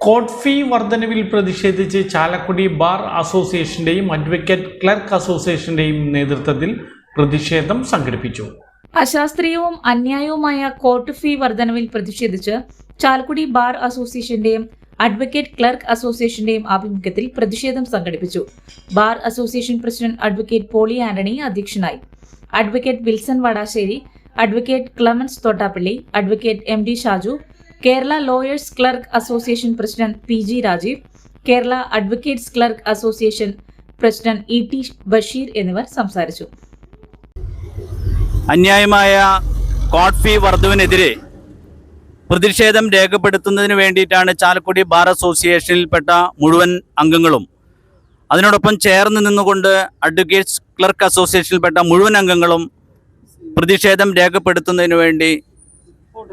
Court fee വർധനവിൽ പ്രതിഷേധിച്ച് Chalakudy bar അസോസിയേഷന്റെയും അഡ്വക്കേറ്റ് ക്ലർക്ക് അസോസിയേഷന്റെയും നേതൃത്വത്തിൽ പ്രതിഷേധം സംഘടിപ്പിച്ചു. അശാസ്ത്രീയവും അന്യായവുമായ കോർട്ട് ഫീ വർധനവിൽ പ്രതിഷേധിച്ച് ചാലക്കുടി ബാർ അസോസിയേഷന്റെയും അഡ്വക്കേറ്റ് ക്ലർക്ക് അസോസിയേഷന്റെയും ആഭിമുഖ്യത്തിൽ പ്രതിഷേധം സംഘടിപ്പിച്ചു. Bar association president advocate Poly Antony അധ്യക്ഷനായി. Advocate Wilson Vadassery, advocate Clemens Thottappally, advocate M D Shaju, Kerala lawyers clerk association president P G Rajeev, Kerala advocates clerk association president E T Basheer എന്നിവർ സംസാരിച്ചു. അന്യായമായ കോർട്ട് ഫീ വർധനവിനെതിരെ പ്രതിഷേധം രേഖപ്പെടുത്തുന്നതിന് വേണ്ടിയിട്ടാണ് ചാലക്കുടി ബാർ അസോസിയേഷനിൽപ്പെട്ട മുഴുവൻ അംഗങ്ങളും, അതിനോടൊപ്പം ചേർന്ന് നിന്നുകൊണ്ട് അഡ്വക്കേറ്റ്സ് ക്ലർക്ക് അസോസിയേഷനിൽപ്പെട്ട മുഴുവൻ അംഗങ്ങളും പ്രതിഷേധം രേഖപ്പെടുത്തുന്നതിന് വേണ്ടി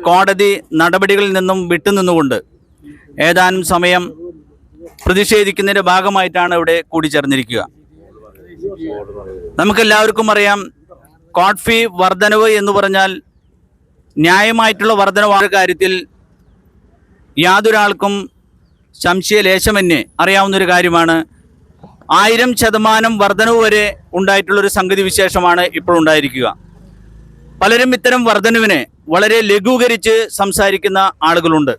കോടതി നടപടികളിൽ നിന്നും വിട്ടുനിന്നുകൊണ്ട് ഏതാനും സമയം പ്രതിഷേധിക്കുന്നതിൻ്റെ ഭാഗമായിട്ടാണ് ഇവിടെ കൂടിച്ചേർന്നിരിക്കുക. നമുക്കെല്ലാവർക്കും അറിയാം, കോർട്ട് ഫീ വർധനവ് എന്ന് പറഞ്ഞാൽ ന്യായമായിട്ടുള്ള വർധനവാണ് കാര്യത്തിൽ യാതൊരാൾക്കും സംശയലേശമന്യേ അറിയാവുന്നൊരു കാര്യമാണ്. 1000% വർധനവ് വരെ ഉണ്ടായിട്ടുള്ളൊരു സംഗതി വിശേഷമാണ് ഇപ്പോൾ ഉണ്ടായിരിക്കുക. പലരും ഇത്തരം വർധനവിനെ വളരെ ലഘൂകരിച്ച് സംസാരിക്കുന്ന ആളുകളുണ്ട്.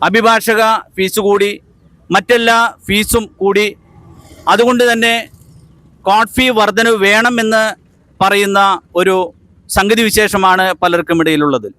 അഭിഭാഷക ഫീസ് കൂടി, മറ്റെല്ലാ ഫീസും കൂടി, അതുകൊണ്ട് തന്നെ കോർട്ട് ഫീ വർധനവ് വേണമെന്ന് പറയുന്ന ഒരു സംഗതി വിശേഷമാണ് പലർക്കും ഇടയിലുള്ളത്.